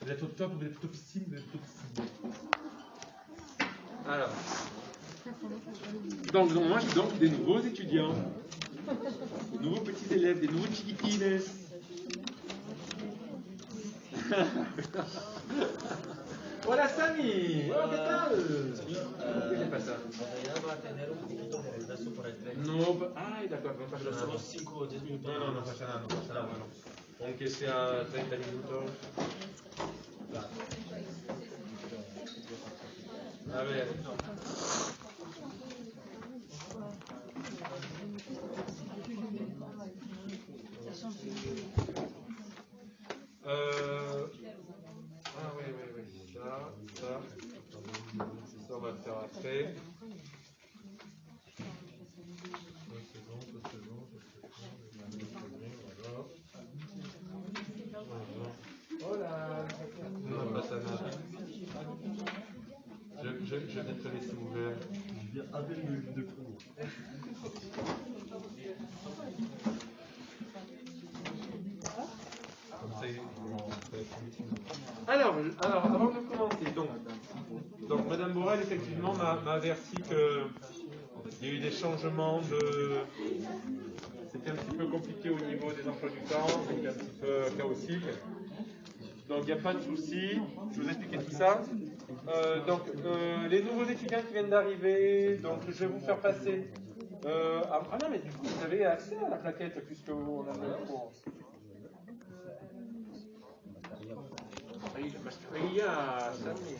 Vous êtes au top, vous êtes topissime, vous êtes topissime. Alors. Donc, moi, je donne des nouveaux étudiants, des nouveaux petits élèves, des nouveaux chiquitines. Hola Sami, oh, ¿qué tal? ¿Qué le pasa? No, ay, d'accord, no pasa nada. Solo 5 o 10 minutos. No, no pasa nada, no pasa nada. Bueno, aunque sea 30 minutos. A ver. Ah oui, ça on va le faire après. Hola. Non, pas ça nada. Je vais te laisser ouvert. Je viens avec le livre de cours. Alors, avant de commencer, donc Madame Borel effectivement m'a averti qu'il y a eu des changements de... C'était un petit peu compliqué au niveau des emplois du temps, c'était un petit peu chaotique. Donc il n'y a pas de souci, je vous expliquer tout ça. Les nouveaux étudiants qui viennent d'arriver, donc je vais vous faire passer... ah non, mais du coup, vous avez accès à la plaquette puisque on a le cours. Iya, Sami.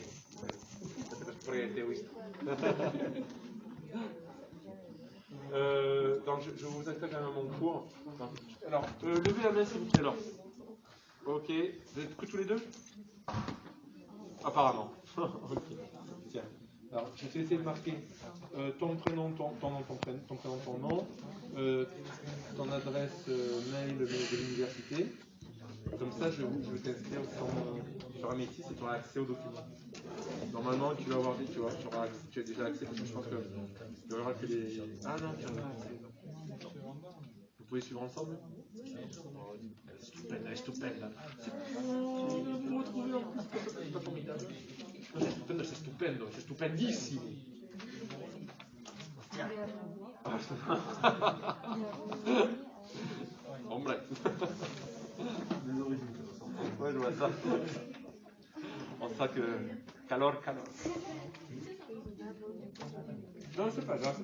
Terus proyecté, oui. Donc, je vous intègre à mon cours. Alors, levez la main s'il vous plaît. Alors. Ok. Vous êtes prêts tous les deux? Apparemment. Ok. Tiens. Alors, je vais essayer de marquer ton prénom, ton nom, ton nom, ton adresse mail de l'université. Comme ça, je vais t'inscrire sur Amétis et tu auras accès aux documents. Normalement, tu as déjà accès parce que je pense que tu auras que les... Ah non, tu as accès. Vous pouvez suivre ensemble? Elle est stupende. Vous retrouvez en plus, c'est pas formidable. C'est stupendo, c'est stupendissimo. Hombre. Ouais, je vois ça. On sent que calor. Non, c'est pas grave,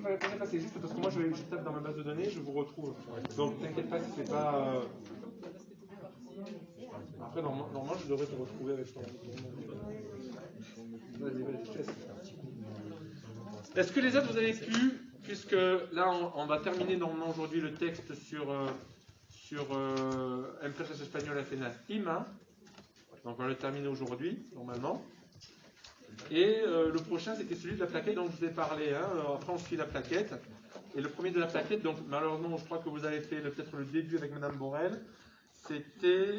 c'est juste parce que moi je tape dans ma base de données, je vous retrouve. Donc t'inquiète pas si c'est pas. Après, normalement, je devrais te retrouver avec ton. Vas-y, est-ce que les autres vous avez pu, puisque là on va terminer normalement aujourd'hui le texte sur Empresas Españolas en Estima. Donc on va le terminer aujourd'hui, normalement. Et le prochain, c'était celui de la plaquette dont je vous ai parlé. Après, on suit la plaquette. Et le premier de la plaquette, donc malheureusement, je crois que vous avez fait peut-être le début avec Madame Borel. C'était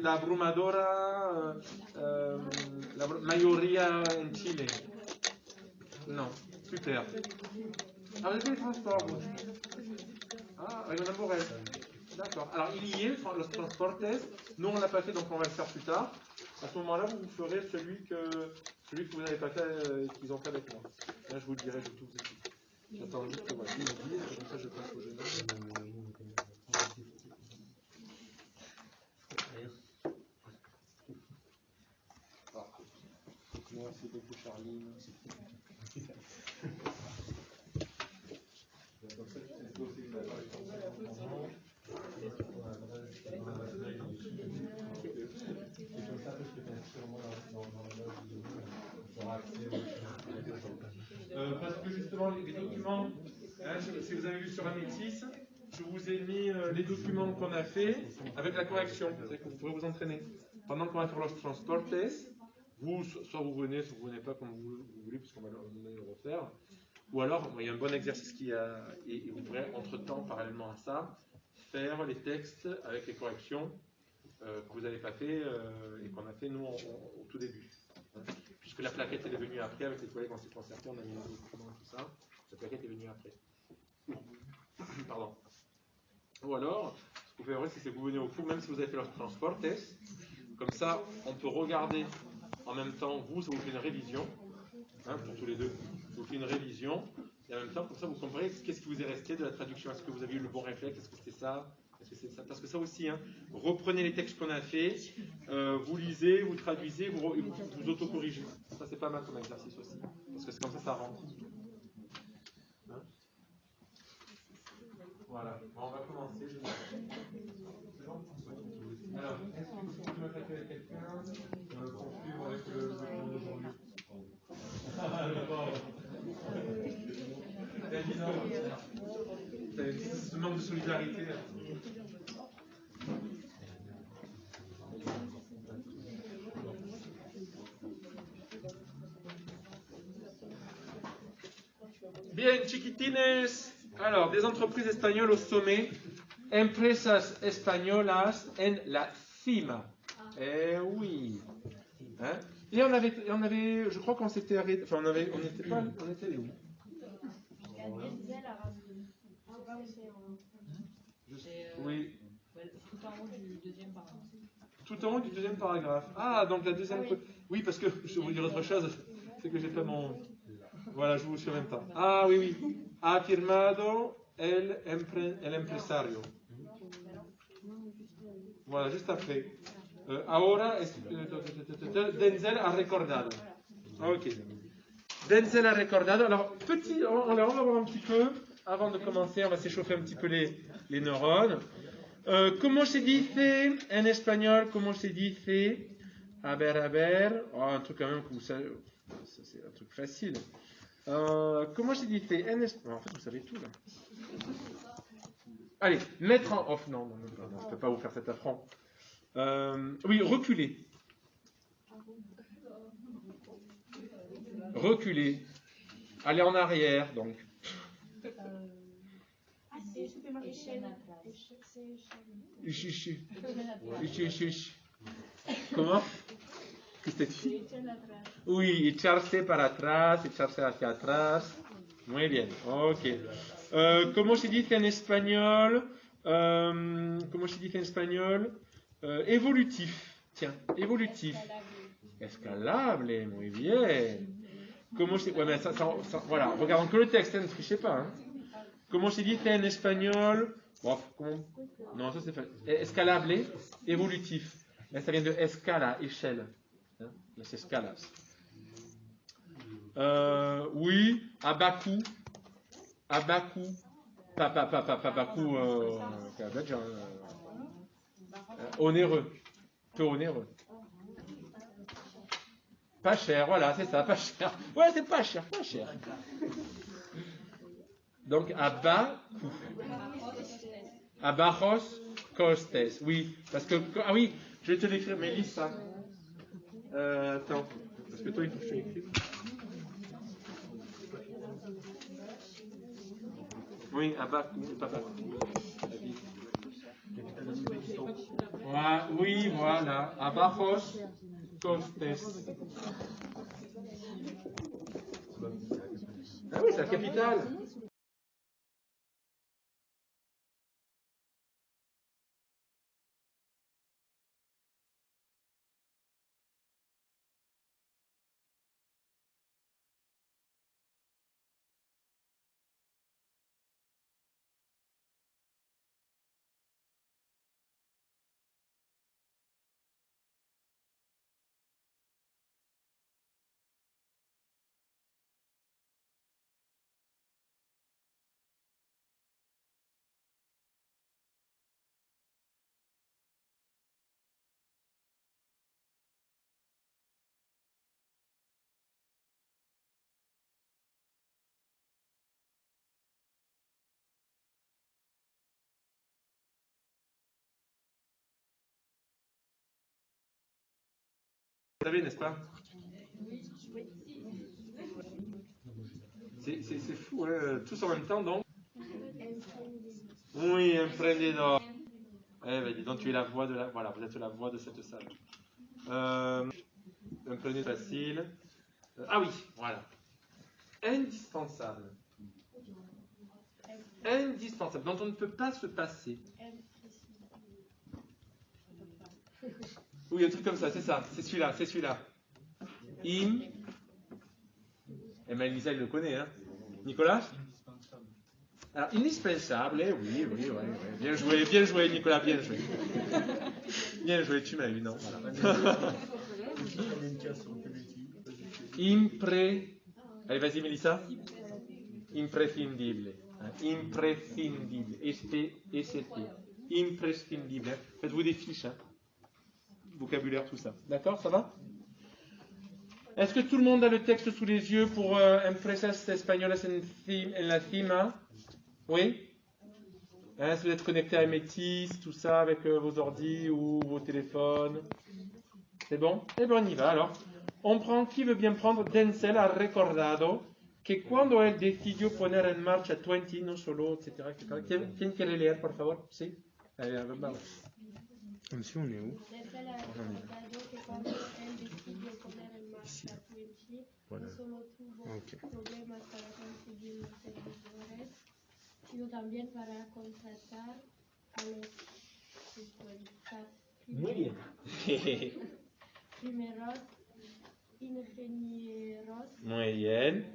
la abrumadora, la mayoría en Chile. Non, super. Ah, vous avez fait les transports, vous? Ah, avec Madame Borel. D'accord. Alors, il y est, los transportes. Nous, on ne l'a pas fait, donc on va le faire plus tard. À ce moment-là, vous ferez celui que vous n'avez pas fait, qu'ils ont fait avec moi. Là, je vous le dirai, je vais tout vous expliquer. J'attends juste que voilà, ils me disent, comme ça, je passe au jeune homme. Merci beaucoup, Charline. Parce que justement, les documents, si vous avez vu sur Amétis, je vous ai mis les documents qu'on a fait avec la correction. C'est que vous pourrez vous entraîner. Pendant qu'on va faire los transportes, vous, soit vous venez pas comme vous voulez, puisqu'on va le refaire. Ou alors, il y a un bon exercice et vous pourrez, entre-temps, parallèlement à ça, faire les textes avec les corrections que vous n'avez pas fait et qu'on a fait, nous, au tout début. Puisque la plaquette elle est venue après, avec les collègues, on s'est concerté, on a mis les documents et tout ça. La plaquette est venue après. Pardon. Ou alors, ce que vous pouvez voir, c'est que vous venez au cours, même si vous avez fait los transportes, Comme ça, on peut regarder en même temps, vous, ça vous fait une révision, hein, pour tous les deux, ça vous fait une révision, et en même temps, comme ça, vous comprenez qu'est-ce qui vous est resté de la traduction. Est-ce que vous avez eu le bon réflexe? Est-ce que c'était ça? Est-ce que c'est ça? Parce que ça aussi, hein, reprenez les textes qu'on a fait, vous lisez, vous traduisez, vous autocorrigez. Ça, c'est pas mal comme exercice aussi, parce que c'est comme ça rentre. Hein? Voilà, bon, on va commencer. Alors, est-ce que vous pouvez m'attaquer avec quelqu'un pour suivre avec le cours d'aujourd'hui? Ce manque de solidarité. Bien, chiquitines. Alors, des entreprises espagnoles au sommet. Empresas españolas en la cima. Eh oui. Hein? Et on avait, je crois qu'on s'était arrêté. Enfin, on était allé où? Oui. Tout en haut du deuxième paragraphe. Tout en haut du deuxième paragraphe. Ah, donc la deuxième. Oui, parce que je vais vous dire autre chose. C'est que j'ai pas mon. Voilà, je vous suis en même temps. Ah oui, oui. Ha firmado el empresario. Voilà, juste après. Ahora, Denzel a recordado. Ok. Denzel a recordado. Alors, on va voir un petit peu, avant de commencer, on va s'échauffer un petit peu les neurones. ¿Cómo se dice en espagnol? ¿Cómo se dice? A ver. Oh, un truc quand même que vous savez. Ça, c'est un truc facile. Comment se dit en espagnol? En fait, vous savez tout là. Allez, mettre en off. Non, je ne peux pas vous faire cet affront. Oui, reculer. Reculer. Aller en arrière, donc. Comment? Qu'est-ce que tu dis? Oui, echarse para atrás, echarse hacia atrás. Muy bien, ok. ¿Cómo se dice en espagnol? ¿Cómo se dice en espagnol? Évolutif. Tiens, évolutif. Escalable, muy bien. ¿Cómo se... Ouais, mais ça, voilà, regardons que le texte, ne trichez pas. Hein. ¿Cómo se dice en espagnol? Bon, comment... Non, ça c'est fait. Escalable, évolutif. Là, ça vient de escala, échelle. Hein, las escalas. Oui, abaku. Abaku. Papaku. Onéreux. Peu onéreux. Pas cher, voilà, c'est ça, pas cher. Ouais, c'est pas cher. Donc, abaku. Abajos costes. Oui, parce que. Ah oui, je vais te l'écrire, mais lis ça. Attends, parce que toi, il faut que je te l'écrive. Oui, abaku, papaku. Oui, voilà. Abajos costes. Ah oui, c'est la capitale. Vous savez, n'est-ce pas? C'est fou, hein? Tous en même temps, donc. Oui, emprendedor. Eh ben, dis donc, tu es la voix de la... Voilà, vous êtes la voix de cette salle. Emprendedor facile. Ah oui, voilà. Indispensable. Indispensable, dont on ne peut pas se passer. Oui, un truc comme ça, c'est ça. C'est celui-là, c'est celui-là. Im. Et bien, Lisa, il le connaît, hein. Nicolas? Alors, indispensable, oui, oui, oui, oui. Bien joué, Nicolas, bien joué. Bien joué, tu m'as eu, non? Voilà. Allez, vas-y, Mélissa. Imprescindible. Imprescindible. ST. Imprescindible. Faites-vous des fiches, hein. Vocabulaire, tout ça. D'accord, ça va? Est-ce que tout le monde a le texte sous les yeux pour Empresas Españolas en la Cima? Oui? Hein, si vous êtes connecté à Métis, tout ça, avec vos ordis ou vos téléphones. C'est bon? Eh bien, on y va alors. On prend, qui veut bien prendre? Denzel ha recordado que cuando él decidió poner en marcha 20, no solo, etcétera, etcétera. ¿Quién quiere leer, por favor? Sí. Allez, vamos. Monsieur, on est où? Denzel ha recordado que cuando él decidió poner en marcha 20, Voilà. no solo tuvo Ok. problemas para conseguir los servidores, sino también para contratar a los 50 Muy bien. primeros ingenieros. Muy bien.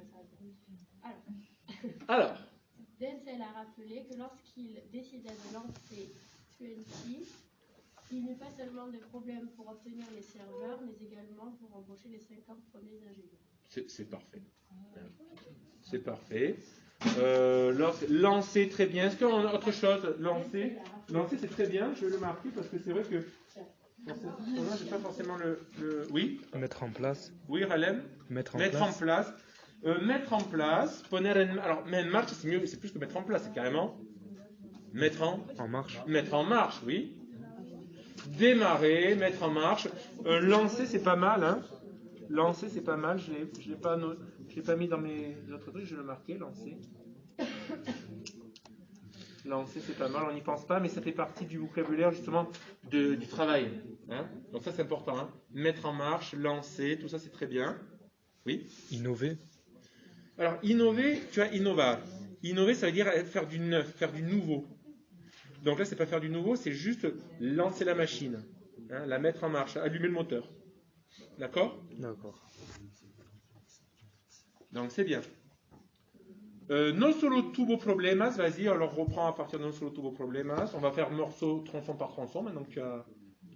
Alors, Alors, Denzel a rappelé que lorsqu'il décida de lancer 20, il n'eut pas seulement des problèmes pour obtenir les serveurs, mais également pour embaucher les 50 premiers ingénieurs. c'est parfait. C'est parfait. Lancer, très bien. Est-ce qu'on a autre chose? Lancer, c'est très bien. Je vais le marquer parce que c'est vrai que dans je n'ai pas forcément le... Oui? Mettre en place. Oui, Ralem? Mettre en Mettre place. en place. Mettre en place. Alors, mettre en marche, c'est mieux. C'est plus que mettre en place. C'est carrément mettre En marche. Mettre en marche, oui. Démarrer, mettre en marche. Lancer, c'est pas mal, hein. Lancer, c'est pas mal. Je l'ai pas mis dans mes autres trucs. Je vais le marquer. Lancer. Lancer, c'est pas mal. On n'y pense pas, mais ça fait partie du vocabulaire justement du travail. Hein. Donc ça, c'est important. Hein. Mettre en marche, lancer, tout ça, c'est très bien. Oui. Innover. Alors, innover, tu as innovar. Innover, ça veut dire faire du neuf, faire du nouveau. Donc là, c'est pas faire du nouveau, c'est juste lancer la machine, hein, la mettre en marche, allumer le moteur. D'accord? D'accord. Donc c'est bien. Non solo tuvo problemas, vas-y, alors reprends à partir de non solo tuvo problemas. On va faire morceau, tronçon par tronçon, maintenant que tu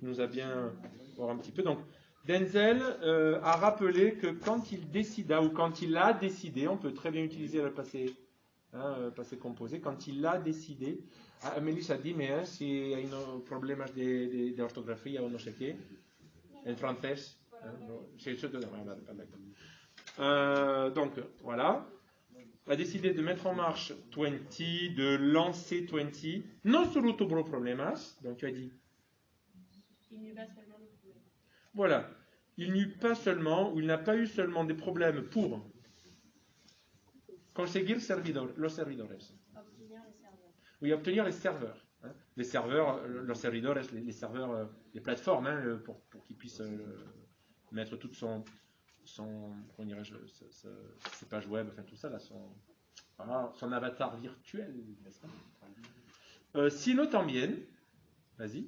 nous as bien voir un petit peu. Donc, Denzel a rappelé que quand il décida, ou quand il a décidé, on peut très bien utiliser le passé, passé composé, quand il a décidé, Melissa, dime si hay problemas de ortografía o no sé qué, en francés. Donc, voilà. A décidé de mettre en marche 20, de lancer 20. Non solo tuvo problemas, donc tu as dit. Il n'y eut pas seulement des problèmes. Voilà. Il n'eut pas seulement, ou il n'a pas eu seulement des problèmes pour conseguir los servidores. Obtenir les serveurs. Oui, obtenir les serveurs. Hein. Les serveurs, los servidores, les serveurs, les plateformes, hein, pour qu'ils puissent mettre toute son comment dirais-je, ses pages web, enfin tout ça, là, son avatar virtuel, n'est-ce pas? Sino también, vas-y.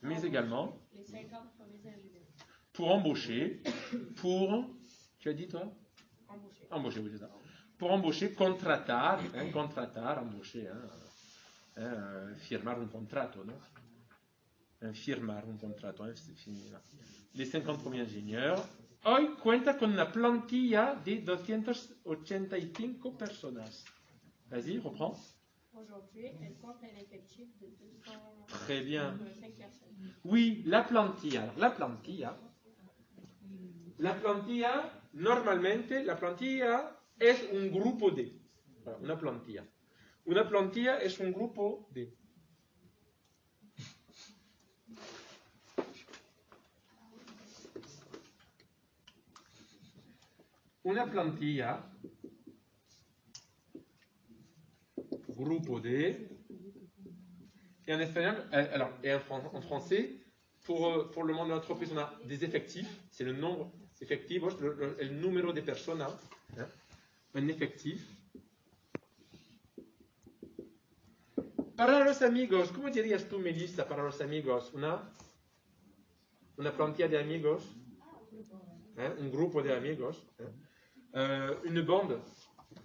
Mais également, les 50 premiers ingénieurs. Pour embaucher, tu as dit toi? Embaucher, oui, c'est ça. Pour embaucher, contratar, embaucher, firmar un contrato, non? Firmar un contrato, c'est fini là. Les 50 premiers ingénieurs. Hoy cuenta con una plantilla de 285 personas. Vas-y, reprends. Aujourd'hui, elle compte un effectif de 205 Très bien. personnes. Oui, la plantilla. Normalmente, la plantilla es un grupo de. Voilà, una plantilla. Una plantilla es un grupo de. Una plantilla, grupo de, et en espagnol, alors, et en français, pour le monde de l'entreprise, on a des effectifs, c'est le nombre effectivos, el número de personas, hein, un effectif. Para los amigos, ¿cómo dirías tú, Melissa, para los amigos? Una Una plantilla de amigos. Hein, un grupo de amigos. Hein. Une bande.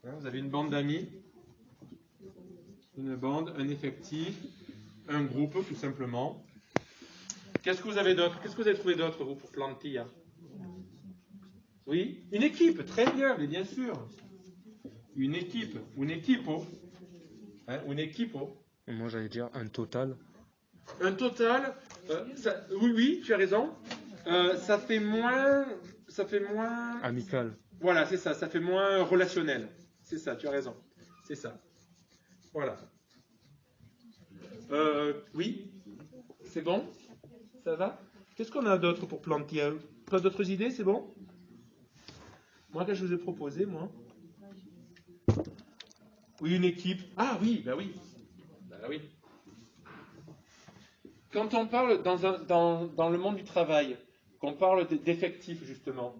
Hein, vous avez une bande d'amis. Une bande, un effectif, un groupe, tout simplement. Qu'est-ce que vous avez d'autre? Qu'est-ce que vous avez trouvé d'autre, vous, pour plantilla? Oui, une équipe, très bien, mais bien sûr. Une équipe, un equipo. Hein, un equipo. Et moi, j'allais dire un total. Un total, oui, tu as raison. Ça fait moins. Amical. Voilà, c'est ça, ça fait moins relationnel. C'est ça, tu as raison. C'est ça. Voilà. Oui, c'est bon? Ça va? Qu'est-ce qu'on a d'autre pour plantilla? Pas d'autres idées, c'est bon? Moi, qu'est-ce que je vous ai proposé, moi? Oui, une équipe. Ah oui, bah oui. Bah oui. Quand on parle dans le monde du travail, qu'on parle d'effectifs, justement,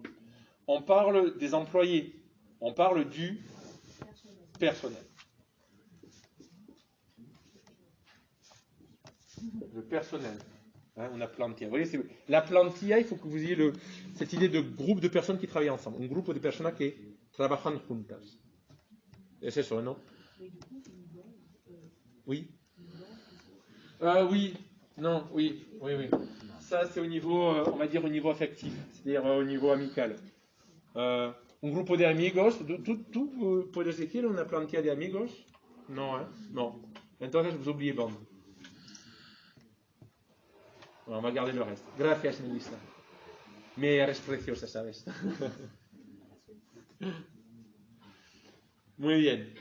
on parle des employés, on parle du personnel. Le personnel. Hein, on a plantilla. Vous voyez, la plantilla, il faut que vous ayez cette idée de groupe de personnes qui travaillent ensemble. Un groupe de personnes qui trabajan juntas. Et c'est ça, non? Oui. Oui. Non, oui. Ça, c'est au niveau, on va dire au niveau affectif, c'est-à-dire au niveau amical. Un grupo de amigos, ¿tú puedes decir una plantilla de amigos? No, ¿eh? No. Entonces, vous oubliez bande. Bueno, on va garder le reste. Gracias, Melissa. Me eres preciosa, ¿sabes? Muy bien.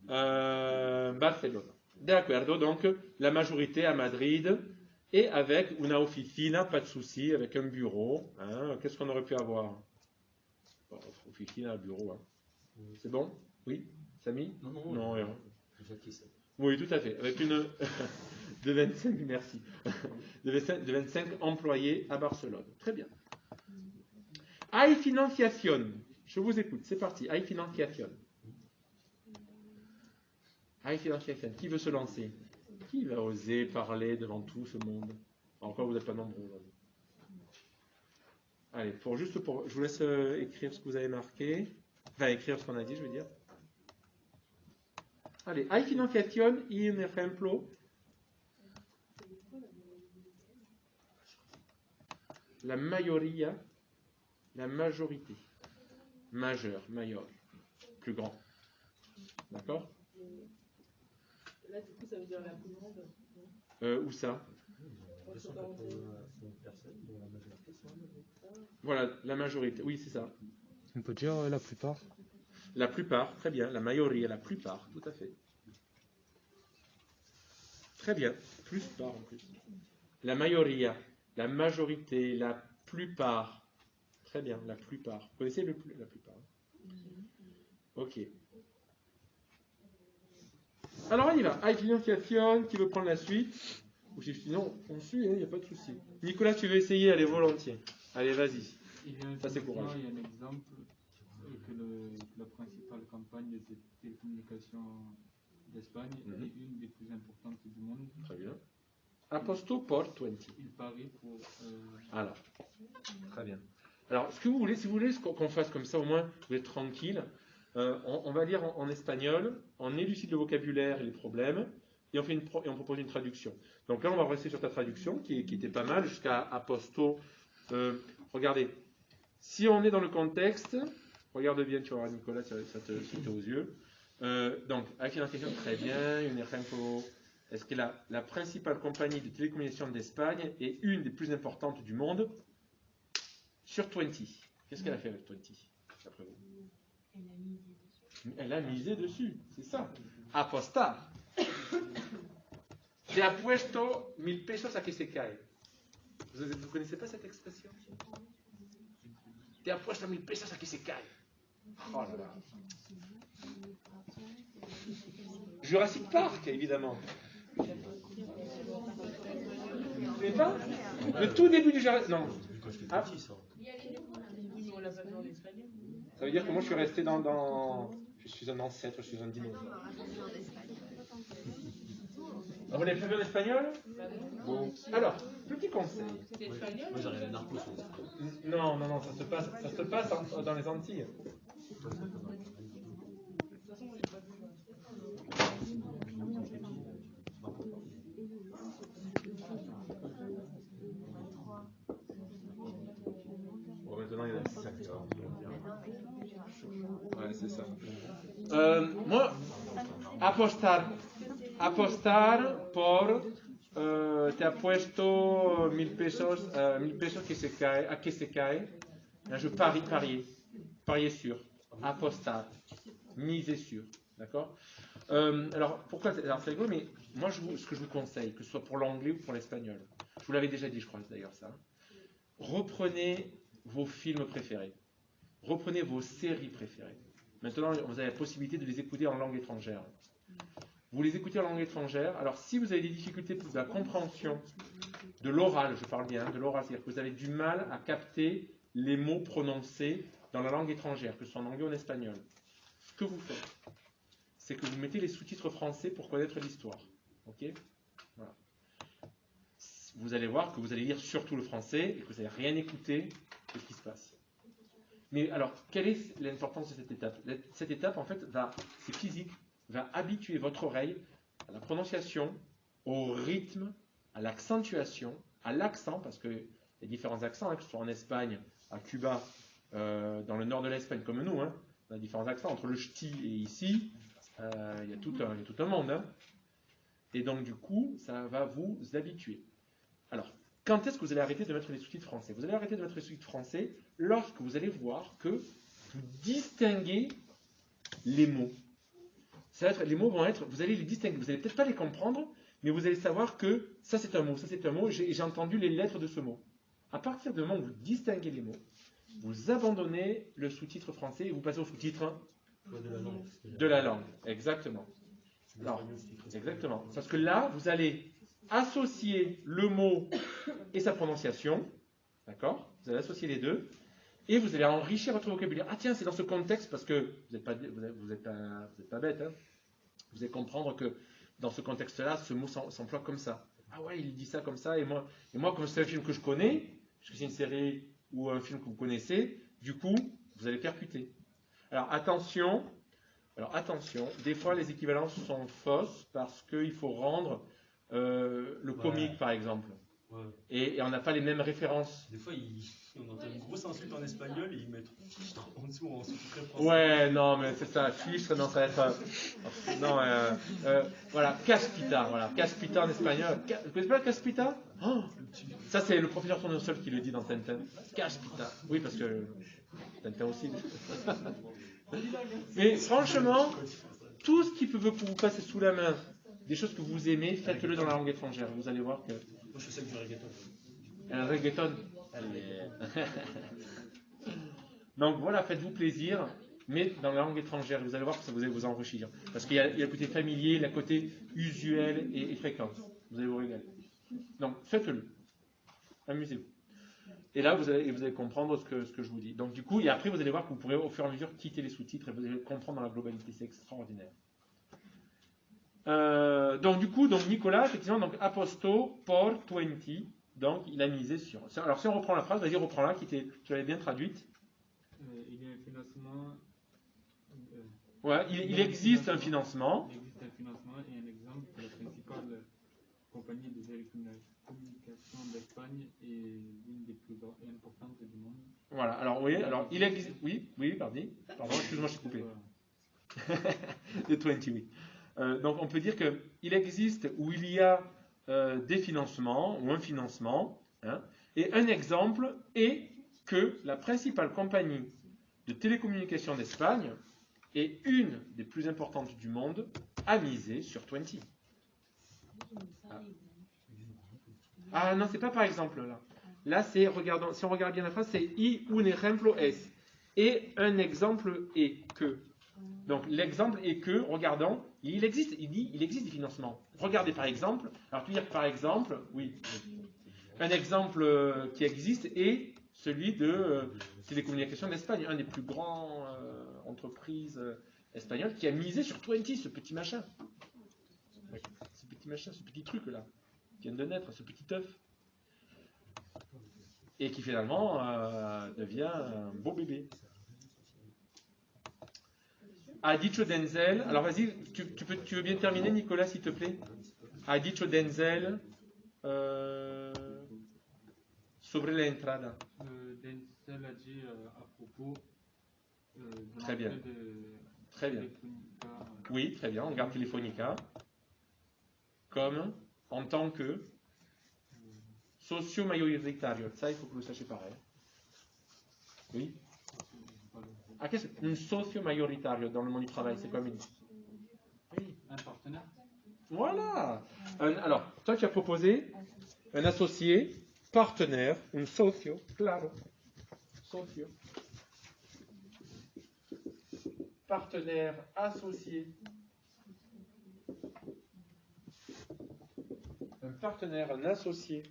Barcelone. De acuerdo, donc la majorité à Madrid et avec una oficina, pas de souci, avec un bureau. Hein. Qu'est-ce qu'on aurait pu avoir? Bon, oficina, bureau. Hein. C'est bon? Oui? Samy? Non, rien. Oui, tout à fait. Avec une de 25, merci. De 25 employés à Barcelone. Très bien. Hay financiación. Je vous écoute, c'est parti. Hay financiación. Hay financiación. Qui veut se lancer? Qui va oser parler devant tout ce monde? Encore, vous n'êtes pas nombreux aujourd'hui. Allez, je vous laisse écrire ce que vous avez marqué. Enfin, écrire ce qu'on a dit, je veux dire. Allez, hay financiación y un ejemplo. La mayoría, la majorité. Majeur, mayor, plus grand. D'accord? Là, du coup, ça veut dire la plus grande. Où ça? Voilà, la majorité. Oui, c'est ça. On peut dire la plupart. La plupart, très bien. La mayoría, la plupart, tout à fait. Très bien. Plus par en plus. La mayoría, la majorité, la plupart. Très bien, la plupart. Vous connaissez la plupart? Ok. Alors on y va. Hay financiación, qui veut prendre la suite? Ou sinon, on suit, il n'y a pas de souci. Nicolas, tu veux essayer? Allez, volontiers. Allez, vas-y. Ça, c'est courage. Il y a un exemple que la principale campagne de télécommunications d'Espagne est une des plus importantes du monde. Très bien. Aposto por 20. Il parie pour... Alors, très bien. Alors, ce que vous voulez, si vous voulez qu'on fasse comme ça, au moins, vous êtes tranquille. On va lire en espagnol, on élucide le vocabulaire et les problèmes, et on propose une traduction. Donc là, on va rester sur ta traduction, qui était pas mal, jusqu'à aposto. Regardez, si on est dans le contexte, regarde bien, tu vas voir Nicolas, ça te saute aux yeux. Donc, hay financiación, très bien, un ejemplo. Est-ce que la principale compagnie de télécommunications d'Espagne est une des plus importantes du monde sur 20? Qu'est-ce qu'elle a fait avec 20, d'après vous? Elle a misé dessus, c'est ça. Apostar. Te apuesto 1000 pesos a que se cae. Vous ne connaissez pas cette expression? Te apuesto 1000 pesos a que se cae. Oh là là. Jurassic Park, évidemment. Vous ne savez pas? Le tout début du Jurassic... Non. Ah. Ça veut dire que moi je suis resté dans... Je suis un ancêtre, je suis un dinosaure. Ah, vous l'avez pas vu en espagnol? Bon. Alors, petit conseil. C'est espagnol. Moi, j'arrive à Narcos. Non, non, non, ça se passe dans les Antilles. Bon, maintenant, il y en a 6 acteurs. Ouais, c'est ça. Moi, apostar por te apuesto 1000 pesos, 1000 pesos que se cae, à que se cae. Là, je parier sur, apostar, miser sur, d'accord. Alors pourquoi c'est rigolo, mais moi ce que je vous conseille, que ce soit pour l'anglais ou pour l'espagnol, je vous l'avais déjà dit, je crois d'ailleurs ça. Reprenez vos films préférés, reprenez vos séries préférées. Maintenant, vous avez la possibilité de les écouter en langue étrangère. Vous les écoutez en langue étrangère. Alors, si vous avez des difficultés pour la compréhension de l'oral, je parle bien de l'oral, c'est-à-dire que vous avez du mal à capter les mots prononcés dans la langue étrangère, que ce soit en anglais ou en espagnol, ce que vous faites, c'est que vous mettez les sous-titres français pour connaître l'histoire. Ok ? Voilà. Vous allez voir que vous allez lire surtout le français et que vous n'allez rien écouter de ce qui se passe. Mais alors, quelle est l'importance de cette étape ? Cette étape, en fait, c'est physique, va habituer votre oreille à la prononciation, au rythme, à l'accentuation, à l'accent, parce que les différents accents, que ce soit en Espagne, à Cuba, dans le nord de l'Espagne comme nous, on a différents accents entre le ch'ti et ici, il y a tout un monde. Et donc du coup, ça va vous habituer. Alors, quand est-ce que vous allez arrêter de mettre les sous-titres français ? Vous allez arrêter de mettre les sous-titres français lorsque vous allez voir que vous distinguez les mots. Les mots vont être, vous allez les distinguer, vous n'allez peut-être pas les comprendre, mais vous allez savoir que ça c'est un mot, j'ai entendu les lettres de ce mot. À partir du moment où vous distinguez les mots, vous abandonnez le sous-titre français et vous passez au sous-titre de la langue. Exactement. Alors, exactement. Parce que là, vous allez associer le mot et sa prononciation, d'accord ? Vous allez associer les deux, et vous allez enrichir votre vocabulaire. Ah tiens, c'est dans ce contexte, parce que vous n'êtes pas bête, hein. Vous allez comprendre que dans ce contexte-là, ce mot s'emploie comme ça. Ah ouais, il dit ça comme ça, et moi comme c'est un film que je connais, puisque c'est une série ou un film que vous connaissez, du coup, vous allez percuter. Alors attention, des fois les équivalences sont fausses parce qu'il faut rendre le comique, par exemple. Ouais. Et on n'a pas les mêmes références. Des fois, on entend une grosse insulte en espagnol et ils mettent en dessous en sous-titré français. Ouais, non, mais c'est ça, fiche, non, ça va être. Non, voilà, caspita, caspita en espagnol. Vous connaissez pas caspita ? Oh, ça, c'est le professeur Tournesol qui le dit dans Tintin. Caspita. Oui, parce que Tintin aussi. Mais franchement, tout ce qui peut vous passer sous la main, des choses que vous aimez, faites-le dans la langue étrangère. Vous allez voir que. Moi, je sais que du reggaeton. Un reggaeton. Donc voilà, faites-vous plaisir, mais dans la langue étrangère. Vous allez voir que ça vous allez vous enrichir. Parce qu'il y a le côté familier, le côté usuel et fréquent. Vous allez vous régaler. Donc faites-le. Amusez-vous. Et là, vous allez comprendre ce que je vous dis. Donc du coup, et après, vous allez voir que vous pourrez au fur et à mesure quitter les sous-titres et vous allez comprendre dans la globalité. C'est extraordinaire. Donc du coup, Nicolas, effectivement, donc aposto por 20. Donc il a misé sur. Alors si on reprend la phrase, vas-y, reprends-la, tu l'avais bien traduite. Il y a un financement. Ouais, il existe un financement. Il existe un financement et un exemple que la principale compagnie de télécommunications d'Espagne est l'une des plus importantes du monde. Voilà, alors oui, alors il existe. Oui, pardon, excuse-moi, je suis coupé. Les 20, oui. Donc on peut dire qu'il existe ou il y a des financements ou un financement, et un exemple est que la principale compagnie de télécommunications d'Espagne et une des plus importantes du monde a misé sur 20. Ah non, c'est pas par exemple là. Là, c'est, si on regarde bien la phrase, c'est y un ejemplo es. Et un exemple est que. Donc l'exemple est que, regardons, il existe des financements. Regardez par exemple, alors tu veux dire par exemple, oui. Un exemple qui existe est celui de Télécommunications d'Espagne, un des plus grands entreprises espagnoles qui a misé sur 20, ce petit machin. Ce petit truc là, vient de naître, ce petit œuf. Et qui finalement devient un beau bébé. Ha dicho Denzel. Alors vas-y, tu veux bien terminer, Nicolas, s'il te plaît? Ha dicho Denzel sobre la entrada. Denzel a dit à propos de Très bien. l'entrée de Très bien. Telefonica, Oui, très bien. On garde Telefonica comme en tant que socio mayoritario. Ça, il faut que vous le sachiez pareil. Oui. Ah, qu'est-ce un socio mayoritario dans le monde du travail, c'est quoi, Mini? un partenaire. Voilà. Alors, toi, tu as proposé un associé, partenaire, un socio, claro. Socio. Partenaire, associé. Un partenaire, un associé.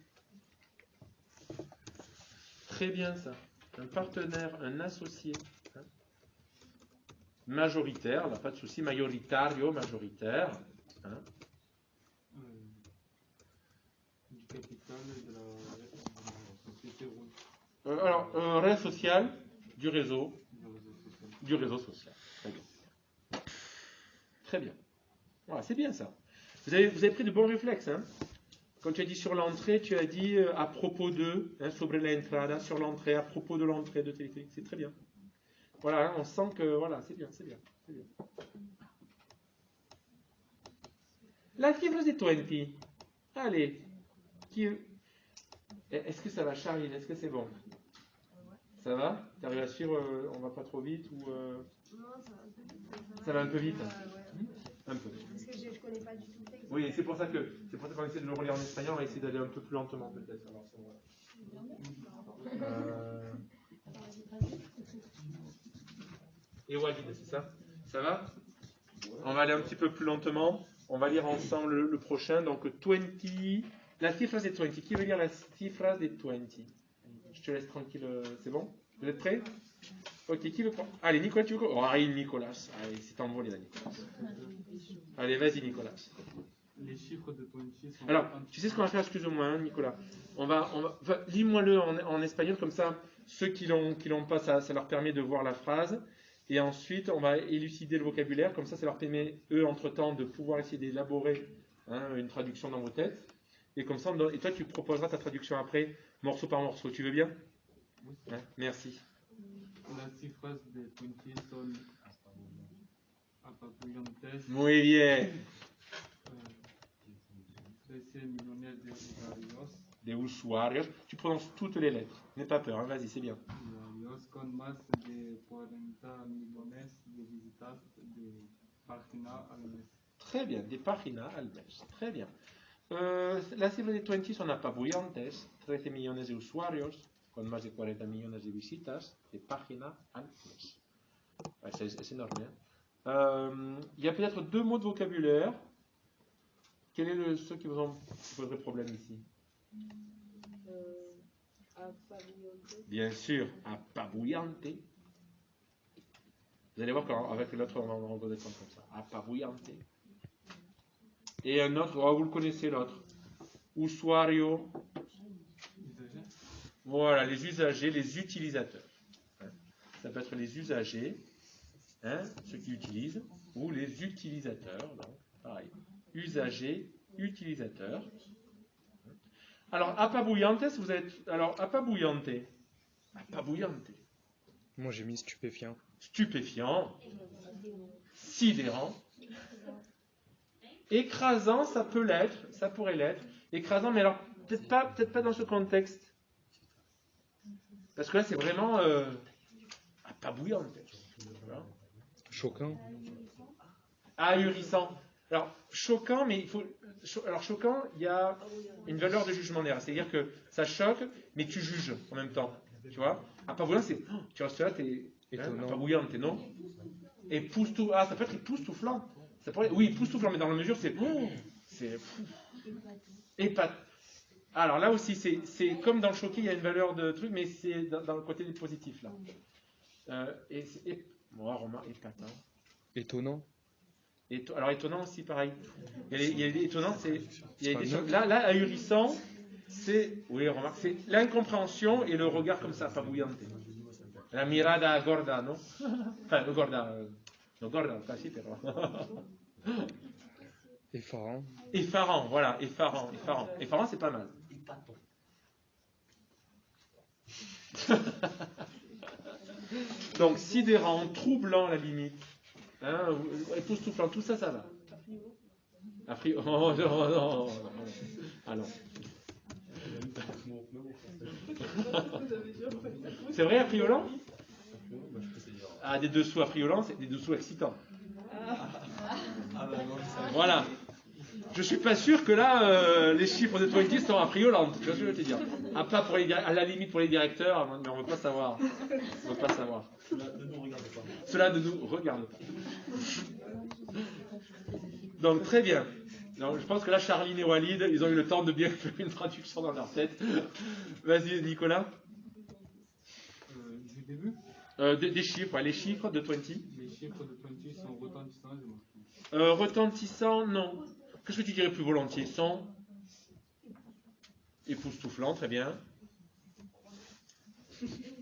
Très bien ça. Un partenaire, un associé. Hein. Majoritaire, là, pas de souci. Majoritario, majoritaire. Hein. Du capital de la société rouge, Alors, réseau social, du réseau du réseau social. social. Très bien. Très bien. Voilà, c'est bien ça. Vous avez pris de bons réflexes. Hein. Quand tu as dit sur l'entrée, tu as dit à propos de, hein, sobre la entrada, sur l'entrée, à propos de l'entrée de Téléphonique. C'est très bien. Voilà, on sent que, voilà, c'est bien, c'est bien, c'est bien. La fibre de 20. Allez. Est-ce que ça va, Charline? Est-ce que c'est bon? Ça va? Tu arrives à suivre, on va pas trop vite ou ça va un peu vite? Un peu. Parce que je connais pas du tout le texte. Oui, c'est pour ça qu'on essaie de le relire en espagnol, on va essayer d'aller un peu plus lentement peut-être. Alors, et Walid, c'est ça? Ça va? On va aller un petit peu plus lentement. On va lire ensemble le prochain. Donc 20, la cifras de 20. Qui veut lire la cifras de 20? Je te laisse tranquille, c'est bon? Vous êtes prêts? Ok, qui veut prendre? Allez, Nicolas, tu veux quoi? Oh, allez, Nicolas. Allez, c'est envolé là, Nicolas. Allez, vas-y, Nicolas. Les chiffres de 20 sont... Alors, tu sais ce qu'on va faire, excuse-moi, hein, Nicolas. Lis-moi-le en espagnol, comme ça, ceux qui l'ont pas, ça leur permet de voir la phrase. Et ensuite, on va élucider le vocabulaire, comme ça leur permet, eux, entre-temps, de pouvoir essayer d'élaborer une traduction dans vos têtes. Et comme ça, et toi, tu proposeras ta traduction après, morceau par morceau. Tu veux bien? Oui. Hein, merci. Las cifras de 20 son apabullantes. Muy bien. 13 millones de usuarios. Des usuarios. Tu prononces toutes les lettres. N'aie pas peur, hein, vas-y, c'est bien. Usuarios con más de 40 millones de visitas de página al mes. Très bien, des páginas al mes. Très bien. Las cifras de 20 son apabullantes. 13 millones de usuarios con más de 40 millones de visitas de página al mes. Ouais, c'est énorme. Il y a peut-être 2 mots de vocabulaire. Quel est ceux qui vous poseraient problème ici? Bien sûr, apabullante. Vous allez voir qu'avec l'autre, on va redescendre comme ça. Apabullante. Et un autre, vous le connaissez l'autre. Usuario. Voilà, les usagers, les utilisateurs. Ça peut être les usagers, ceux qui utilisent, ou les utilisateurs. Donc, pareil. Usagers, utilisateurs. Alors, apabullante, vous êtes. Alors, apabullante. Apabullante. Moi j'ai mis stupéfiant. Stupéfiant. Sidérant. Écrasant, ça peut l'être, ça pourrait l'être. Écrasant, mais alors, peut-être pas dans ce contexte. Parce que là, c'est vraiment apabullante. Choquant. Ahurissant. Alors, choquant, mais il faut. Alors, choquant, il y a une valeur de jugement derrière. C'est-à-dire que ça choque, mais tu juges en même temps. Tu vois? Apabuillant, c'est. Tu restes là, t'es. Étonnant. Apabuillant, t'es non? Ça peut être époustouflant. Ça pourrait... Oui, époustouflant, mais dans la mesure, c'est. C'est. Épatant. Alors là aussi, c'est comme dans le choqué, il y a une valeur de truc, mais c'est dans le côté positif, là. Et c'est. Moi, remarque, épatant. Étonnant. Alors étonnant aussi, pareil. Il y a étonnant, il y a pas des neutre. choses. Là, ahurissant, oui, remarque, c'est l'incompréhension et le regard comme ça, fabouillante. La mirada gorda, non? Enfin, le gorda. No gorda, quasi, però. Effarant. Effarant, voilà, effarant. Effarant, c'est pas mal. Donc, sidérant, troublant, à la limite. Hein, époustouflant, tout ça, ça va. Oh non, non. Ah non. C'est vrai, affriolant? Ah, des dessous affriolants, c'est des dessous excitants. Voilà. Je suis pas sûr que là, les chiffres de 20 sont affriolants. Tu vois ce que je veux te dire? Pas pour à la limite pour les directeurs, mais on ne veut pas savoir. On veut pas savoir. Cela ne nous regarde pas. Donc, très bien. Donc, je pense que là, Charline et Walid, ils ont eu le temps de bien faire une traduction dans leur tête. Vas-y, Nicolas. Du début, Des chiffres, les chiffres de 20. les chiffres de 20 sont retentissants, j'ai marqué. Retentissant, non. Qu'est-ce que tu dirais plus volontiers? Sont époustouflant, très bien.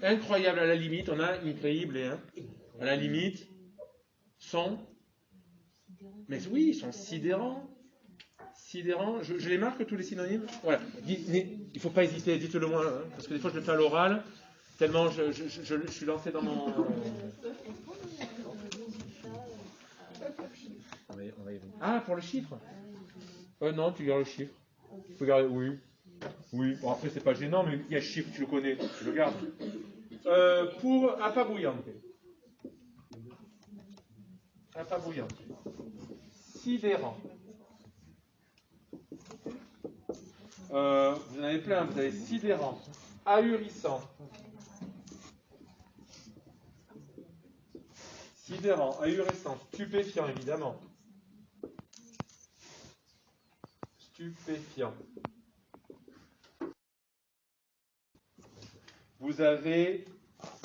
Incroyable à la limite, on a incroyable et à la limite, sont. Mais oui, ils sont sidérants. Sidérants. Je les marque tous les synonymes. Voilà. Il ne faut pas hésiter, dites-le moi, hein, parce que des fois je le fais à l'oral, tellement je suis lancé dans mon. On va y revenir. Ah, pour le chiffre? Non, tu gardes le chiffre. Tu peux garder, oui. Oui, bon après c'est pas gênant, mais il y a le chiffre, tu le connais, tu le gardes. Pour apabouillante. Apabouillante. Sidérant. Vous en avez plein, vous avez sidérant, ahurissant. Sidérant, ahurissant, stupéfiant évidemment. Stupéfiant. Vous avez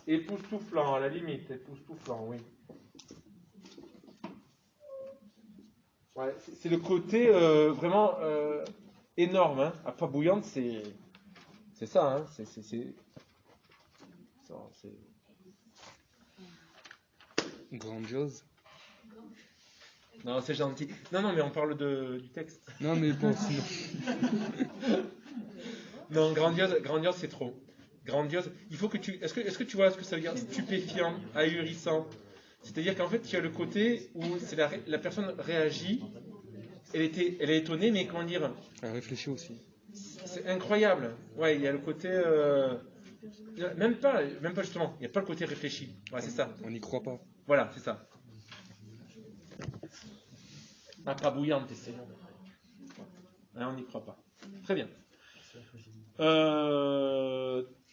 époustouflant, à la limite, époustouflant, oui. Ouais, c'est le côté vraiment énorme. Hein. Apabouillante, c'est ça. Hein. C'est Grandiose. Non, c'est gentil. Non, mais on parle du texte. Non, mais bon, sinon. Non, grandiose, c'est trop. Grandiose. Il faut que tu. Est-ce que tu vois ce que ça veut dire? Stupéfiant, ahurissant. C'est-à-dire qu'en fait, il y a le côté où c'est la personne réagit. Elle est étonnée, mais comment dire? Elle réfléchit aussi. C'est incroyable. Ouais, il y a le côté. Même pas justement. Il n'y a pas le côté réfléchi. Ouais, c'est ça. On n'y croit pas. Voilà, c'est ça. Pas bouillante, essayons. On n'y croit pas. Très bien.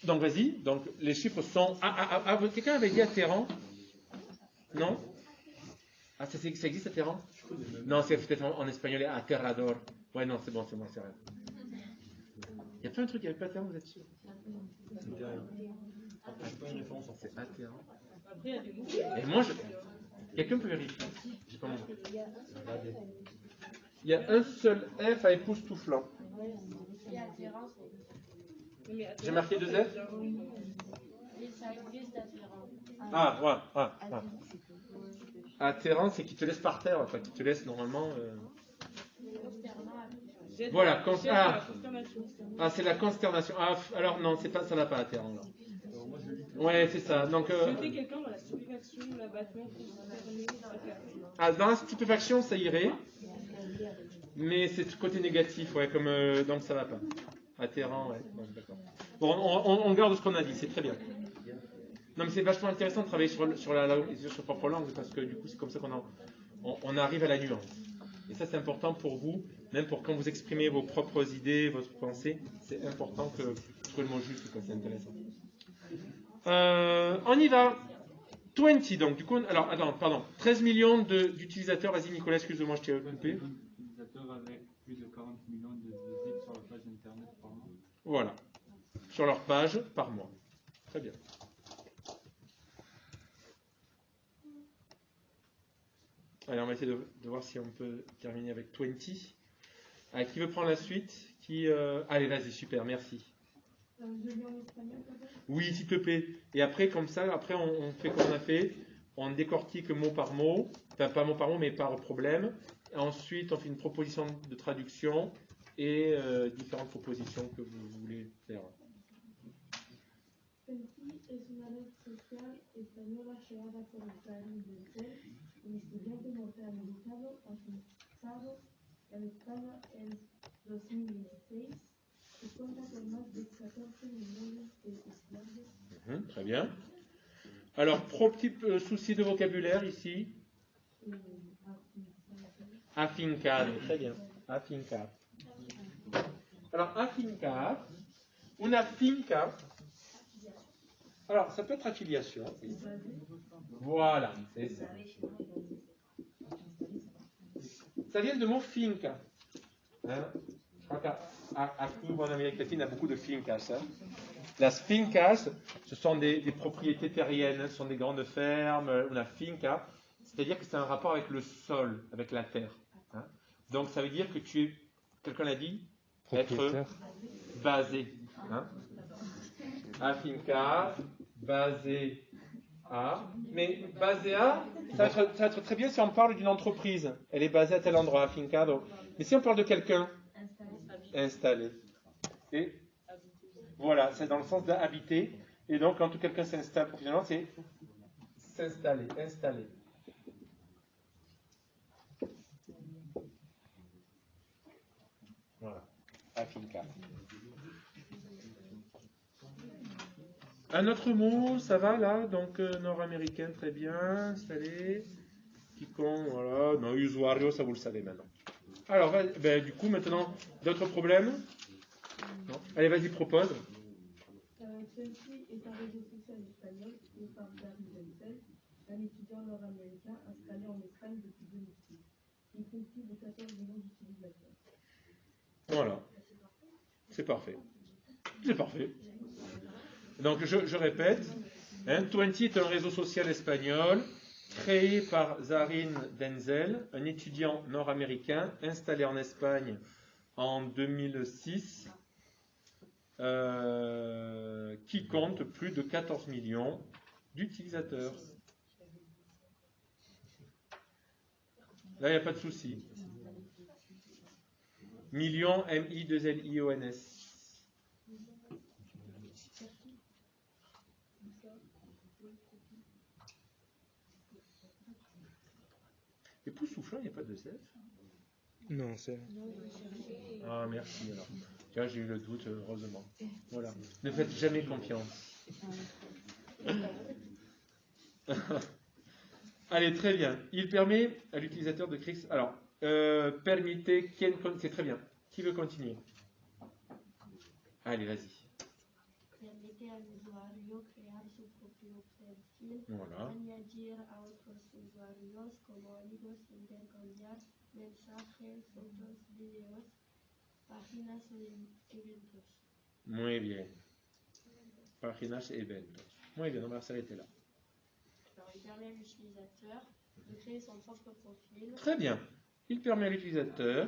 Donc, vas-y. Donc, les chiffres sont. Quelqu'un avait dit atterrant? Non? Ah, ça existe atterrant? Non, c'est peut-être en espagnol, aterrador. Ouais, non, c'est bon, c'est vrai. Il y a plein de trucs, il n'y avait pas atterrant, vous êtes sûr? C'est atterrant. Après, il y a des mots. Et moi, quelqu'un peut vérifier? J'ai pas mon. Il y a un seul F à époustouflant. Et attirant, c'est. J'ai marqué 2 F? Et ça existe attirant. Ouais. Atterrant, c'est qui te laisse par terre, enfin, qui te laisse normalement. Voilà, c'est la consternation. Alors non, c'est pas, ça n'a pas atterrant là. Ouais, c'est ça. Donc. Jeter quelqu'un dans la stupéfaction, l'abattement, consterné, dans la stupéfaction, ça irait. Mais c'est le côté négatif, ouais, comme donc ça va pas. Atterrant, ouais. Donc, d'accord. Bon, on garde ce qu'on a dit, c'est très bien. Non, mais c'est vachement intéressant de travailler sur sa propre langue, parce que du coup, c'est comme ça qu'on arrive à la nuance. Et ça, c'est important pour vous, même pour quand vous exprimez vos propres idées, votre pensée, c'est important que vous trouviez le mot juste, c'est intéressant. On y va. 20, donc, du coup, alors, pardon, 13 millions d'utilisateurs. Vas-y, Nicolas, excuse-moi, je t'ai coupé. Utilisateurs avec plus de 40 millions de visites sur la page internet par mois. Voilà. Sur leur page par mois. Très bien. Allez, on va essayer de voir si on peut terminer avec 20. Allez, qui veut prendre la suite? Allez, vas-y, super, merci. Je lis en espagnol d'abord. Oui, s'il te plaît. Et après, comme ça, après, on fait comme on a fait. On décortique mot par mot. Enfin, pas mot par mot, mais par problème. Et ensuite, on fait une proposition de traduction et différentes propositions que vous voulez faire. Pensi es una red social española creada por Karim Denzel, un estudiante norteamericano afincado en España en 2016 y cuenta con más de 14 millones de usuarios. Très bien. Alors, petit souci de vocabulaire ici. Afincado, très bien. Afincado. Alors, afincado, una finca. Alors, ça peut être affiliation. Oui. Voilà, c'est ça. Ça vient du mot finca. Hein? Je crois qu'à Cuba, en Amérique latine, il y a beaucoup de fincas. Hein? Las fincas, ce sont des propriétés terriennes, ce sont des grandes fermes. Una finca, c'est-à-dire que c'est un rapport avec le sol, avec la terre. Hein? Donc, ça veut dire que tu es, quelqu'un l'a dit, être basé. Hein? Afinca, basé à. Mais basé à, ça va être très bien si on parle d'une entreprise. Elle est basée à tel endroit, afincado. Mais si on parle de quelqu'un, installé. Et voilà, c'est dans le sens d'habiter. Et donc, quand quelqu'un s'installe professionnellement, c'est s'installer, installer. Voilà, afinca. Un autre mot, ça va là? Donc, nord-américain, très bien, installé. Quiconque, voilà. Non, usuario, ça vous le savez maintenant. Alors, du coup, maintenant, d'autres problèmes? Non. Allez, vas-y, propose. Pensi est un réseau social espagnol créé par Karim Denzel, un étudiant nord-américain installé en Espagne depuis 2006. Il compte plus de 14 millions d'utilisateurs. Voilà. C'est parfait. C'est parfait. Donc, je répète, 20 est un réseau social espagnol créé par Karim Denzel, un étudiant nord-américain installé en Espagne en 2006, qui compte plus de 14 millions d'utilisateurs. Là, il n'y a pas de souci. Millions, M-I-2-L-I-O-N-S. Et pour soufflant, il n'y a pas de Z? Non, c'est. Ah, merci alors. Tiens, j'ai eu le doute, heureusement. Voilà. Ne faites jamais confiance. Allez, très bien. Il permet à l'utilisateur de créer. Alors, permettez, c'est très bien. Qui veut continuer? Allez, vas-y. Permite al usuario crear su propio perfil, Voilà. añadir a otros usuarios como amigos, intercambiar mensajes, fotos, videos, páginas o eventos. Muy bien. Páginas et eventos. Muy bien, on va s'arrêter là. Alors, il permet à l'utilisateur de créer son propre profil. Très bien. Il permet à l'utilisateur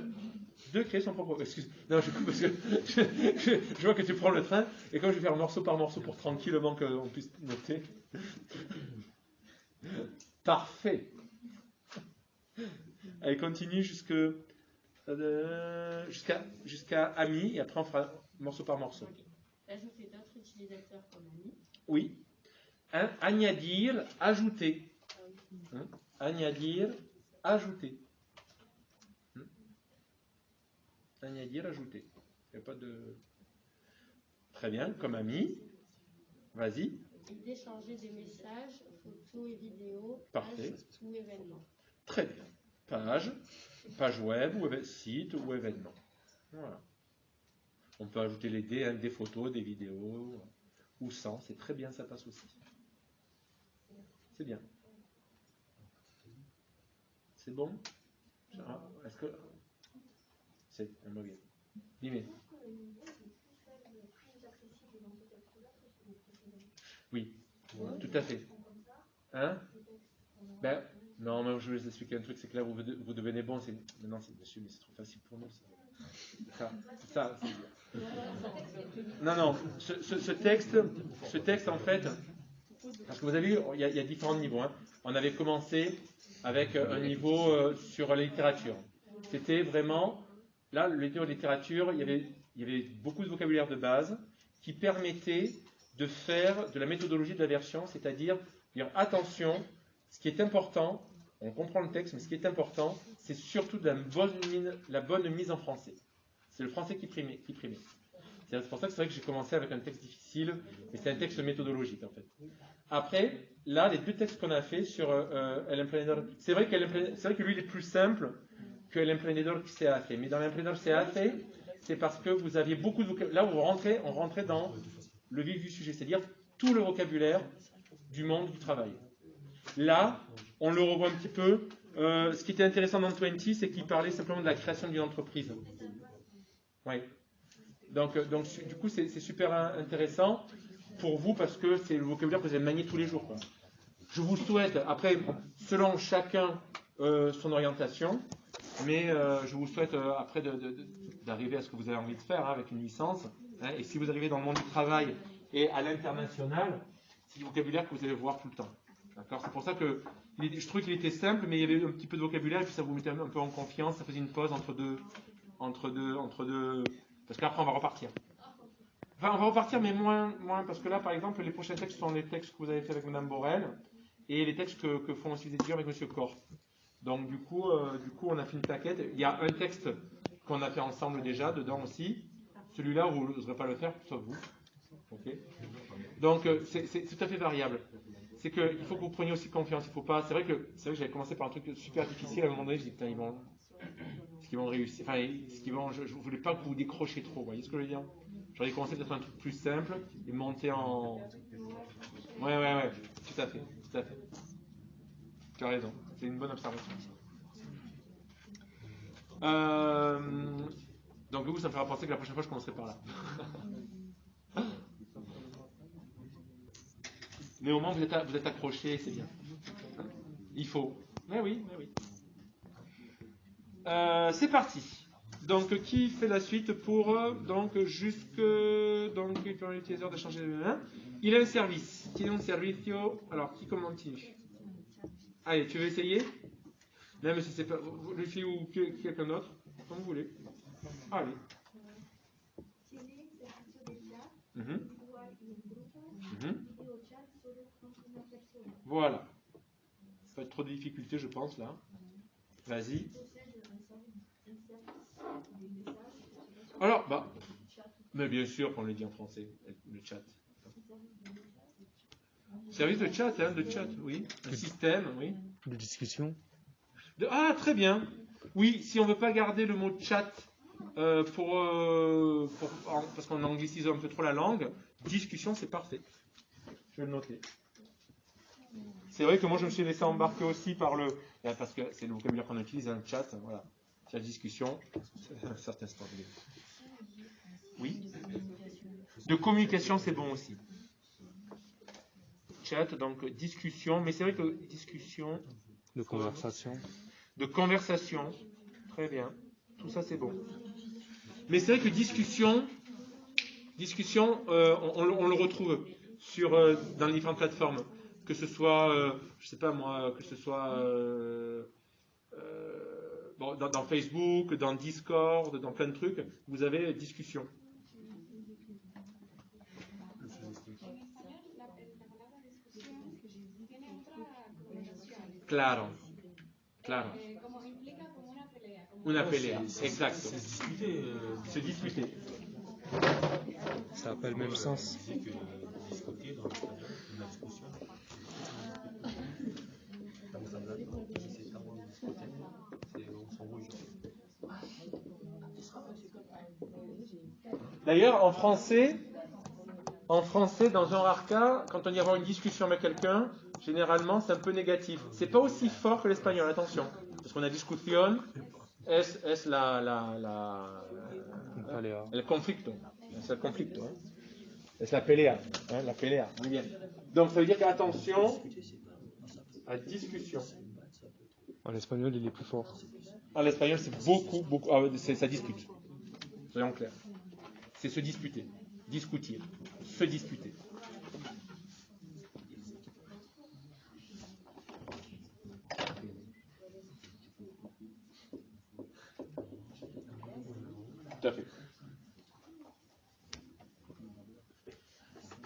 de créer son propre... Excuse. Non, je coupe parce que je vois que tu prends le train et comme je vais faire morceau par morceau pour tranquillement qu'on puisse noter. Parfait. Allez, continue jusqu'à ami et après on fera morceau par morceau. Ajouter d'autres utilisateurs comme amis. Oui. Añadir, ajouter. Añadir, ajouter. Añadir, ajouter. Il n'y a pas de... Très bien, comme ami. Vas-y. Et d'échanger des messages, photos et vidéos, Parfait. pages ou événements. Très bien. Page web, ou site ou événement. Voilà. On peut ajouter des photos, des vidéos, ou sans. C'est très bien, ça passe aussi. C'est bien. C'est bon? Est-ce que... C'est un mot bien. Dis-moi. Oui, tout à fait. Hein? Non, mais je vais vous expliquer un truc, c'est que là, vous devenez bon. Maintenant, monsieur, mais c'est trop facile pour nous. Non, ce texte, en fait, parce que vous avez vu, il y a différents niveaux. Hein. On avait commencé avec un niveau sur la littérature. C'était vraiment, là, le niveau de littérature, il y avait beaucoup de vocabulaire de base qui permettait de faire de la méthodologie de la version, c'est-à-dire dire attention, ce qui est important, on comprend le texte, mais ce qui est important, c'est surtout de la bonne mise en français. C'est le français qui primait. C'est pour ça que c'est vrai que j'ai commencé avec un texte difficile, mais c'est un texte méthodologique en fait. Après, là, les deux textes qu'on a fait sur El Emprendedor, c'est vrai que lui il est plus simple que El Emprendedor qui s'est fait. Mais dans l'Emprendedor se hace, c'est parce que vous aviez beaucoup de vocabulaire. Là, on rentrait dans le vif du sujet, c'est-à-dire tout le vocabulaire du monde du travail. Là, on le revoit un petit peu. Ce qui était intéressant dans 20, c'est qu'il parlait simplement de la création d'une entreprise. Oui. Donc, du coup, c'est super intéressant pour vous parce que c'est le vocabulaire que vous allez manier tous les jours, quoi. Je vous souhaite, après, selon chacun son orientation, mais je vous souhaite après d'arriver à ce que vous avez envie de faire hein, avec une licence. Hein, et si vous arrivez dans le monde du travail et à l'international, c'est du vocabulaire que vous allez voir tout le temps. D'accord ? C'est pour ça que je trouvais qu'il était simple, mais il y avait un petit peu de vocabulaire et puis ça vous mettait un peu en confiance. Ça faisait une pause entre deux. Parce qu'après on va repartir. Enfin, on va repartir, mais moins, parce que là, par exemple, les prochains textes sont les textes que vous avez fait avec Mme Borel et les textes que font aussi les étudiants avec M. Corp. Donc, du coup, on a fait une plaquette. Il y a un texte qu'on a fait ensemble déjà, dedans aussi. Celui-là, vous n'oserez pas le faire, sauf vous. Okay. Donc, c'est tout à fait variable. C'est qu'il faut que vous preniez aussi confiance. Il faut pas. C'est vrai que j'avais commencé par un truc super difficile. À un moment donné, je dis putain, est-ce qu'ils vont réussir. Enfin, je ne voulais pas que vous décrochiez trop. Vous voyez ce que je veux dire? J'aurais commencé peut-être un truc plus simple et monter en. Ouais. Tout à fait. Tu as raison. C'est une bonne observation. Donc, vous, ça me fera penser que la prochaine fois, je commencerai par là. Mais au moins, vous êtes accrochés, c'est bien. Il faut. Mais oui. C'est parti. Donc, qui fait la suite pour donc il permet à l'utilisateur d'échanger les mains. Il a un service. Tiene un servicio. Alors, qui continue? Allez, tu veux essayer? Même si c'est pas Lucie ou quelqu'un d'autre, comme vous voulez. Allez. Voilà. Pas trop de difficultés, je pense, là. Vas-y. Alors, mais bien sûr qu'on le dit en français, le chat. Service de chat, oui. Un système, oui. De discussion. Ah, très bien. Oui, si on ne veut pas garder le mot chat parce qu'on anglicise un peu trop la langue, discussion, c'est parfait. Je vais le noter. C'est vrai que moi, je me suis laissé embarquer aussi parce que c'est le vocabulaire qu'on utilise, un chat, voilà. Chat discussion, c'est un certain standard. Oui. De communication, c'est bon aussi. Chat, donc discussion, mais c'est vrai que discussion. De conversation. De conversation, très bien. Tout ça, c'est bon. Mais c'est vrai que discussion, on le retrouve dans les différentes plateformes. Que ce soit, je sais pas moi, que ce soit dans Facebook, dans Discord, dans plein de trucs, vous avez discussion. Claro. Una pelea, exact. Se disputer. Ça n'a pas le même sens. D'ailleurs, en français, dans un rare cas, quand on y avoir une discussion avec quelqu'un, généralement, c'est un peu négatif. C'est pas aussi fort que l'espagnol, attention. Parce qu'on a discussion, es el conflicto. Es el conflicto. Es la pelea. La pelea. Muy bien. Donc, ça veut dire qu'attention à discussion. En espagnol, il est plus fort. En espagnol, c'est beaucoup, beaucoup. Ah, ça discute. Soyons clairs. C'est se disputer. Discutir. Se disputer. Tout à fait.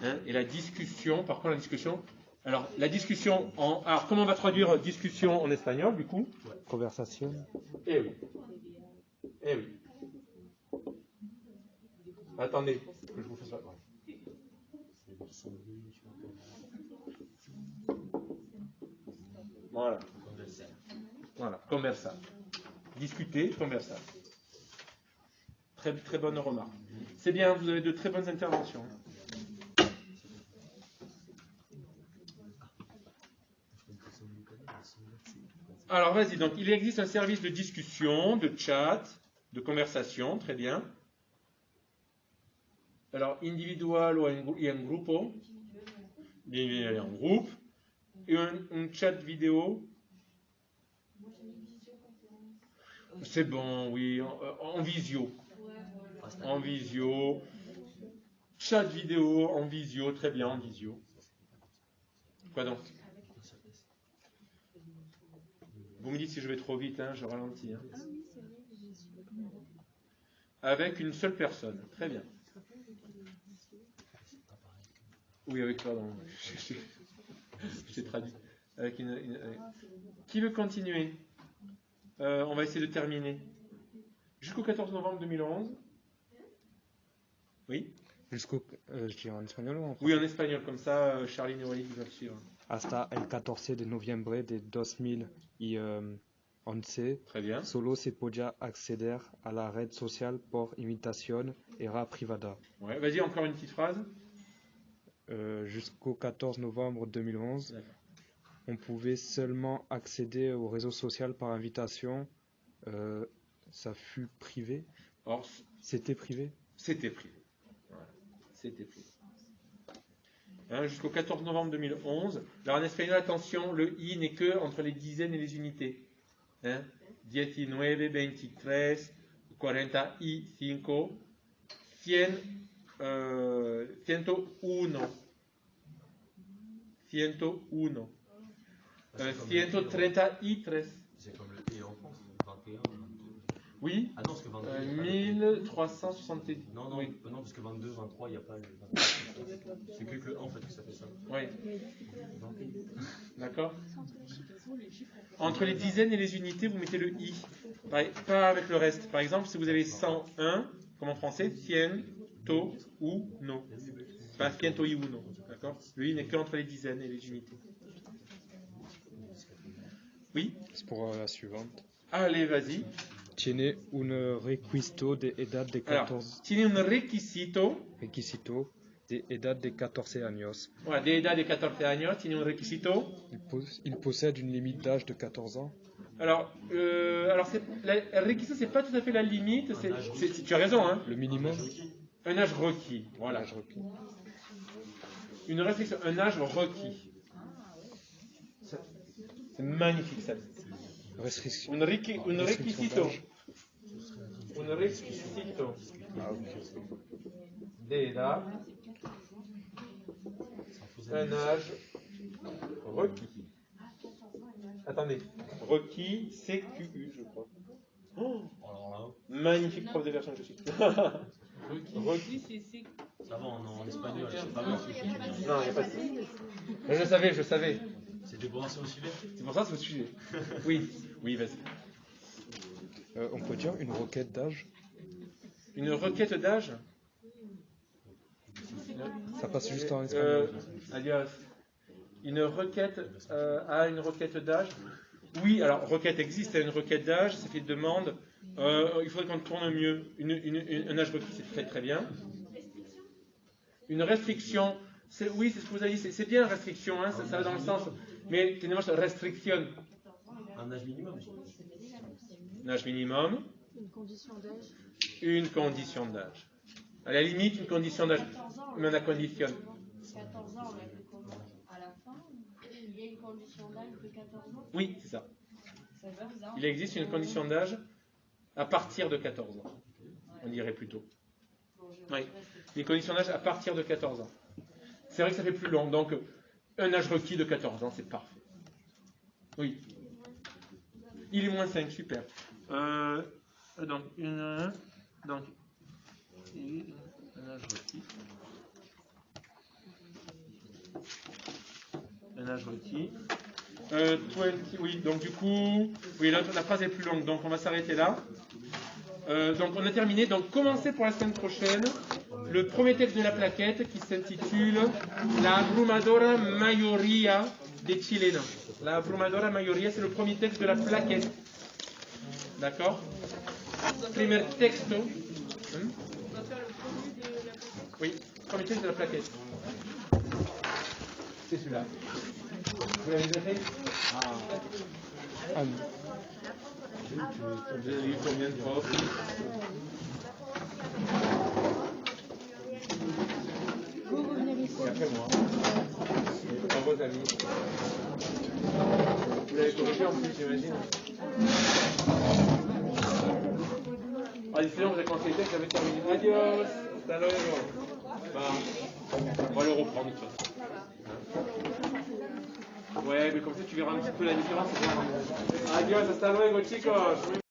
Hein, et la discussion, par contre, la discussion. Alors, la discussion en. Alors, comment on va traduire discussion en espagnol, du coup? Conversation. Eh oui. Eh oui. Attendez, que je vous fasse ça. Voilà. Voilà, conversa. Discuter, conversa. Très, très bonne remarque. C'est bien, vous avez de très bonnes interventions. Alors, vas-y, donc il existe un service de discussion, de chat, de conversation, très bien. Alors, individual ou en grupo, bien en groupe, et un chat vidéo. C'est bon, oui, en visio. En visio. Chat vidéo, en visio, très bien, en visio. Quoi donc? Vous me dites si je vais trop vite, hein, je ralentis. Hein. Avec une seule personne, très bien. Oui, avec pardon. J'ai traduit. Avec Qui veut continuer? On va essayer de terminer. Jusqu'au 14 novembre 2011. Oui? Je dis en espagnol ou en français? Oui, en espagnol, comme ça, Charline et Walid vont suivre. Hasta el 14 de noviembre de 2011, Très bien. solo se podía acceder a la red social por invitación era privada. Ouais, vas-y, encore une petite phrase. Jusqu'au 14 novembre 2011, D'accord. on pouvait seulement accéder au réseau social par invitation. Ça fut privé. Or, C'était privé. c'était privé. Voilà. C'était privé. Hein, jusqu'au 14 novembre 2011. Alors en espagnol, attention, le i n'est que entre les dizaines et les unités. Hein? 19, 23, 45, 100, 101. 101. 133. C'est comme le T en France, 21. Oui. Ah non, parce que 22. 1370. Non, non, Oui. non, parce que 22, 23, il n'y a pas le. C'est que 1 en fait que ça fait ça. Oui. D'accord. Entre les dizaines et les unités, vous mettez le i. Pas avec le reste. Par exemple, si vous avez 101, comme en français, ciento uno. Pas ciento y uno. D'accord. Le i n'est que entre les dizaines et les unités. Oui. C'est pour la suivante. Allez, vas-y. Tiene un requisito de edad de 14. Alors, tiene un requisito. Requisito de edad de 14 años. Voilà, de edad de 14 años, tiene un requisito. Il possède une limite d'âge de 14 ans. Alors le requisito, c'est pas tout à fait la limite. Tu as raison, hein. Le minimum. Un âge requis. Voilà. L'âge requis. Une restriction, un âge requis. C'est magnifique ça. Restriction. Un requisito. d'âge. Un requisito. Ah, ok. De edad. Un âge requis. Attendez. Requis, CQU, je crois. Oh, Alors magnifique prof de version que je suis. Requis. là, ça va en espagnol, c'est pas mal ce que je suis. Non, il n'y a pas de. Je savais. C'est des bons au sujet. C'est pour ça que c'est au sujet. Oui, vas-y. On peut dire une requête d'âge. Une requête d'âge. Ça passe juste en espagnol. Alias. Une requête une requête d'âge. Oui, alors requête existe, une requête d'âge, ça fait demande. Il faudrait qu'on tourne mieux. Un âge requis, c'est très très bien. Une restriction, oui, c'est ce que vous avez dit, c'est bien restriction, hein, ça va dans le sens. Mais tenemos restriction. Un âge minimum. Un âge minimum. Une condition d'âge. Une condition d'âge. À la limite, une condition d'âge. Mais on a condition. 14 ans, on a fait comment? À la fin, il y a une condition d'âge de 14 ans? Oui, c'est ça. Il existe une condition d'âge à partir de 14 ans. On dirait plutôt. Oui, les conditions d'âge à partir de 14 ans. C'est vrai que ça fait plus long, donc un âge requis de 14 ans, c'est parfait. Oui. Il est moins 5, super. Donc, un âge requis. Un âge requis. 20, oui, donc du coup, oui, là, la phrase est plus longue, donc on va s'arrêter là. Donc on a terminé. Donc commencez pour la semaine prochaine le premier texte de la plaquette qui s'intitule La abrumadora mayoría de chilenos. La abrumadora mayoría, c'est le premier texte de la plaquette. D'accord? Premier texto. On va faire le premier de la plaquette. Oui, premier texte de la plaquette. C'est celui-là. Vous l'avez déjà fait? Ah, Vous avez lu combien de fois? Et après moi. Dans vos amis. Vous l'avez corrigé en plus, j'imagine. Allez, sinon vous avez conseillé que j'avais terminé. Adios, hasta luego. On va le reprendre de toute façon. Ouais, mais comme ça tu verras un petit peu la différence. Adios, hasta luego, chicos.